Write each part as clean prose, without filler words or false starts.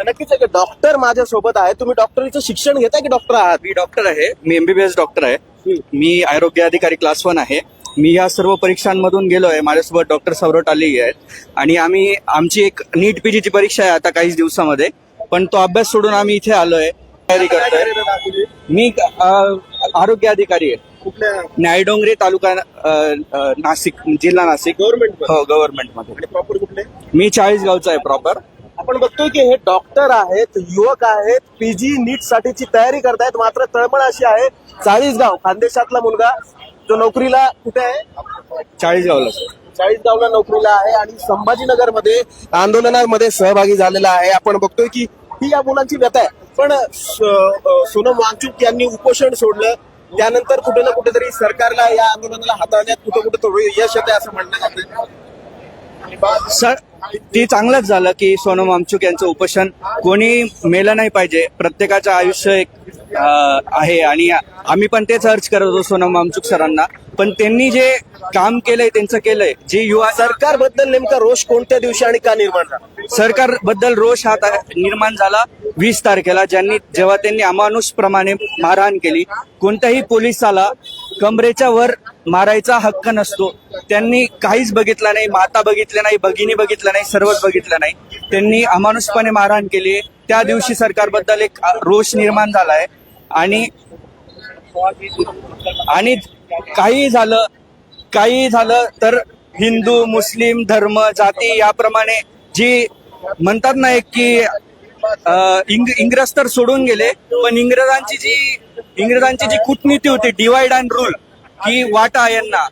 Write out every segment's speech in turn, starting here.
नक्कीच एक डॉक्टर माझ्या सोबत आहे. तुम्ही डॉक्टरीचं शिक्षण घेताय की डॉक्टर आहात? मी डॉक्टर आहे. मी MBBS डॉक्टर आहे. मी आरोग्य अधिकारी क्लास 1 आहे. मी या सर्व परीक्षांमधून गेलोय. माझ्यासोबत डॉक्टर सौरव टाली आहेत आणि आमची एक नीट पीजीची परीक्षा आहे आता काहीच दिवसामध्ये. पण तो अभ्यास सोडून आम्ही इथे आलोय, तयारी करतोय. मी आरोग्य अधिकारी आहे. कुठल्या न्यायडोंगरी तालुका नाशिक, जिल्हा नाशिक. गव्हर्नमेंट? हो, गव्हर्नमेंट मध्ये. प्रॉपर कुठले? मी 40 गावचा आहे प्रॉपर. आपण बघतोय की हे डॉक्टर आहेत, युवक आहेत, पीजी नीट साठीची तयारी करतायत. मात्र तळमळ अशी आहे, 40 गाव खानदेशातला मुलगा जो नोकरीला कुठे आहे? 40 गावला. 40 गावला नोकरीला आहे आणि संभाजीनगर मध्ये आंदोलनामध्ये सहभागी झालेला आहे. आपण बघतोय की ही या मुलांची व्यथा आहे. पण सोनम वांगचुक यांनी उपोषण सोडलं, त्यानंतर कुठे ना कुठेतरी सरकारला या आंदोलनाला हाताळण्यात कुठं कुठं थोडं यश येते असं म्हणलं जातं. सर, ते चांगलंच झालं की सोनम वांगचुक यांचं उपोषण. कोणी मेलं नाही पाहिजे. प्रत्येकाचं आयुष्य एक आहे आणि आम्ही पण तेच अर्ज करत होतो सोनम वांगचुक सरांना. पण त्यांनी जे काम केलंय त्यांचं केलंय. जे युवा सरकारबद्दल नेमका रोष कोणत्या दिवशी आणि का निर्माण झाला? सरकारबद्दल रोष हा निर्माण झाला 20 तारखेला, जेव्हा त्यांनी अमानुषप्रमाणे मारहाण केली. कोणत्याही पोलिसाला कमरेच्या वर मारायचा हक्क नसतो. त्यांनी काहीच बघितलं नाही, माता बघितल्या नाही, भगिनी बघितल्या नाही, सर्वच बघितलं नाही. त्यांनी अमानुषपणे मारहाण केली. त्या दिवशी सरकारबद्दल एक रोष निर्माण झालाय आणि काही झालं तर हिंदू, मुस्लिम, धर्म, जाती याप्रमाणे जी म्हणतात ना एक की इंग्रज तर सोडून गेले, पण इंग्रजांची जी कूटनीती होती, डिवाइड अँड रूल, की वाटा यांना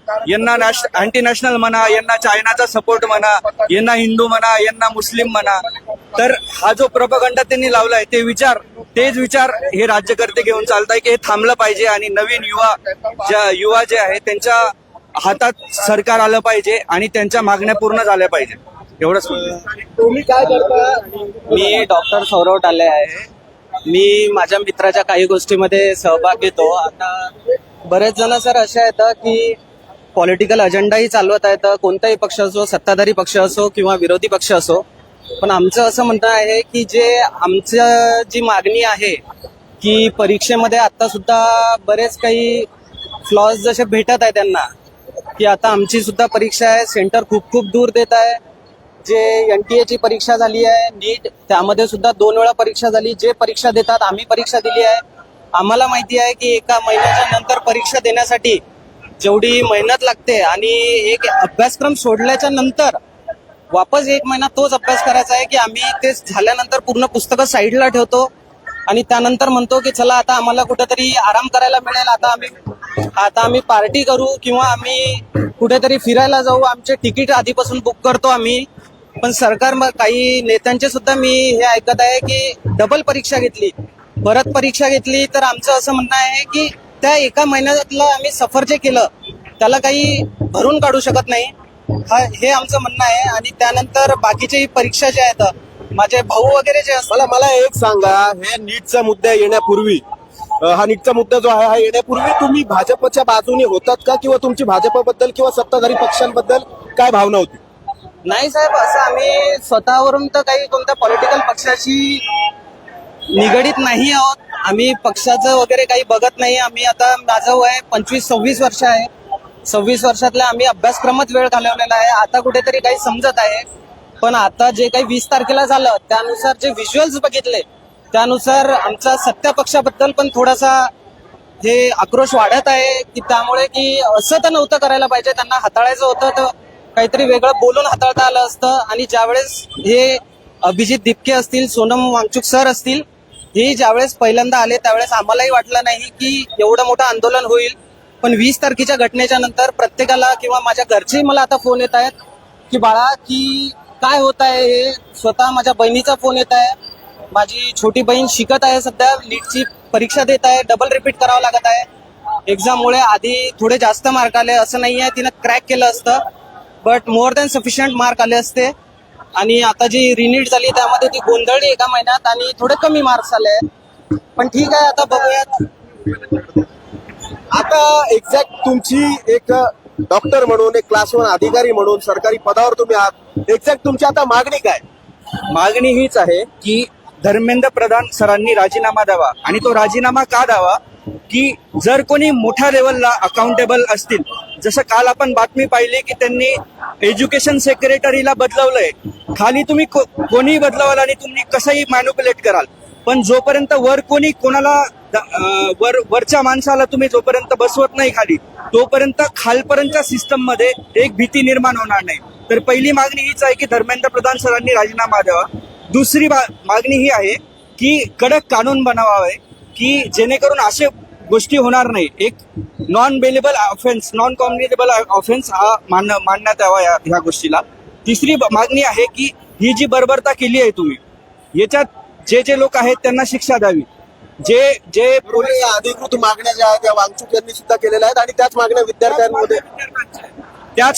अँटी नॅशनल म्हणा, यांना चायनाचा सपोर्ट म्हणा, यांना हिंदू म्हणा, यांना मुस्लिम म्हणा. तर हा जो प्रोपगंडा त्यांनी लावलाय तेच विचार हे राज्यकर्ते घेऊन चालताय की हे थांबलं पाहिजे आणि नवीन युवा जे आहे त्यांच्या हातात सरकार आलं पाहिजे आणि त्यांच्या मागण्या पूर्ण झाल्या पाहिजे. एवढंच. तुम्ही काय करता? मी डॉक्टर सौरव टाले आहे. मी माझ्या मित्राच्या काही गोष्टीमध्ये सहभाग घेतो. आता बरेच जण सर असे आहेत की पॉलिटिकल अजेंडाही चालवत आहेत, कोणताही पक्ष असो, सत्ताधारी पक्ष असो किंवा विरोधी पक्ष असो. पण आमचं असं म्हणणं आहे की आमचं जी मागणी आहे की परीक्षेमध्ये आता सुद्धा बरेच काही फ्लॉज जसे भेटत आहे त्यांना, की आता आमची सुद्धा परीक्षा आहे, सेंटर खूप खूप दूर देत आहे. जे NTA ची परीक्षा झाली आहे नीट, त्यामध्ये सुद्धा 2 वेळा परीक्षा झाली. जे परीक्षा देतात, आम्ही परीक्षा दिली आहे. आम्हाला माहिती आहे की एका महिन्याच्या नंतर परीक्षा देण्यासाठी जेवढी मेहनत लागते आणि एक अभ्यासक्रम सोडल्याच्या नंतर वापस 1 महिना तोच अभ्यास करायचा आहे, की आम्ही ते झाल्यानंतर पूर्ण पुस्तकं साईडला ठेवतो आणि त्यानंतर म्हणतो की चला आता आम्हाला कुठेतरी आराम करायला मिळेल, आता आम्ही पार्टी करू किंवा आम्ही कुठेतरी फिरायला जाऊ. आमचे तिकीट आधीपासून बुक करतो आम्ही. पण सरकार काही नेत्यांचे सुद्धा मी हे ऐकत आहे की डबल परीक्षा घेतली, परत परीक्षा घेतली. तर आमचं असं म्हणणं आहे की त्या 1 महिन्यातलं आम्ही सफर जे केलं त्याला काही भरून काढू शकत नाही, हे आमचं म्हणणं आहे. आणि त्यानंतर बाकीचे परीक्षा जे आहेत, माझे भाऊ वगैरे जे असतात. मला एक सांगा, हे नीटचा मुद्दा येण्यापूर्वी, हा नीटचा मुद्दा जो आहे हा येण्यापूर्वी तुम्ही भाजपच्या बाजूने होतात का, किंवा तुमची भाजपबद्दल किंवा सत्ताधारी पक्षांबद्दल काय भावना होती? नाही साहेब, असं आम्ही स्वतःवरून तर काही कोणत्या पॉलिटिकल पक्षाशी निगडीत नाही आहोत. आम्ही पक्षाचं वगैरे काही बघत नाही. आम्ही आता, माझं वय 25-26 वर्ष आहे. 26 वर्षातल्या आम्ही अभ्यासक्रमात वेळ घालवलेला आहे. आता कुठेतरी काही समजत आहे. पण आता जे काही 20 तारखेला झालं त्यानुसार जे व्हिज्युअल्स बघितले त्यानुसार आमचा सत्ता पक्षाबद्दल पण थोडासा हे आक्रोश वाढत आहे, की त्यामुळे की असं तर नव्हतं करायला पाहिजे. त्यांना हाताळायचं होतं तर काहीतरी वेगळं बोलून हाताळता आलं असतं. आणि ज्यावेळेस हे अभिजित दिपके असतील, सोनम वांगचुक सर असतील, हे ज्यावेळेस पहिल्यांदा आले त्यावेळेस आम्हालाही वाटलं नाही की एवढं मोठं आंदोलन होईल. पण 20 तारखेच्या घटनेच्या नंतर प्रत्येकाला किंवा माझ्या घरचेही मला आता फोन येत आहेत की बाळा की काय होत आहे हे. स्वतः माझ्या बहिणीचा फोन येत आहे. माझी छोटी बहीण शिकत आहे सध्या, नीटची परीक्षा देत आहे, डबल रिपीट करावं लागत आहे एक्झाममुळे. आधी थोडे जास्त मार्क आले, असं नाही आहे तिनं क्रॅक केलं असतं, but more than sufficient mark आले असते. आणि आता जी रिनीट झाली त्यामध्ये ती गोंधळली 1 महिन्यात आणि थोडे कमी मार्क्स आले. पण ठीक आहे, आता बघूयात. आता एक्झॅक्ट तुमची एक डॉक्टर म्हणून, एक क्लास 1 अधिकारी म्हणून सरकारी पदावर तुम्ही आहात, एक्झॅक्ट तुमची आता मागणी काय? मागणी हीच आहे की धर्मेंद्र प्रधान सरांनी राजीनामा द्यावा. आणि तो राजीनामा का द्यावा की जर कोणी मोठ्या लेवलला अकाउंटेबल असतील, जसं काल आपण बातमी पाहिली की त्यांनी एज्युकेशन सेक्रेटरीला बदलवलंय. खाली तुम्ही कोणी बदलवाल आणि तुम्ही कसंही मॅन्युप्युलेट कराल, पण जोपर्यंत वर कोणी कोणाला वरच्या माणसाला तुम्ही जोपर्यंत बसवत नाही खाली, तोपर्यंत खालपर्यंतच्या सिस्टम मध्ये एक भीती निर्माण होणार नाही. तर पहिली मागणी हीच आहे की धर्मेंद्र प्रधान सरांनी राजीनामा द्यावा. दुसरी मागणी ही आहे की कडक कानून बनवावे की जेणेकरून असे गोष्टी होणार नाही. एक non bailable offence, non communicable offence हा मानण्यात यावा ह्या गोष्टीला. तिसरी मागणी आहे की ही जी बर्बरता केली आहे तुम्ही, याच्यात जे लोक आहेत त्यांना शिक्षा द्यावी. जे पूर्वी या अधिकृत मागण्या ज्या आहेत त्या वांगचूक यांनी सुद्धा केलेल्या आहेत आणि त्याच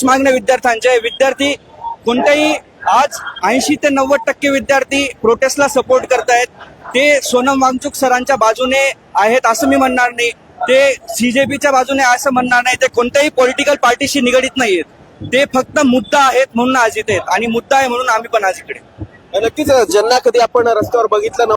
मागण्या विद्यार्थ्यांच्या विद्यार्थी कोणत्याही आज 80 ते 90% विद्यार्थी प्रोटेस्टला सपोर्ट करतायत. ते सोनम वांगचूक सरांच्या बाजूने आहेत असं मी म्हणणार नाही, ते सीजेपीच्या बाजूने असं म्हणणार नाही, ते कोणत्याही पॉलिटिकल पार्टीशी निगडीत नाहीयेत. ते फक्त मुद्दा आहेत म्हणून आज इथे आहेत आणि मुद्दा आहे म्हणून आम्ही पण आज इकडे. नक्कीच ज्यांना कधी आपण रस्त्यावर बघितलं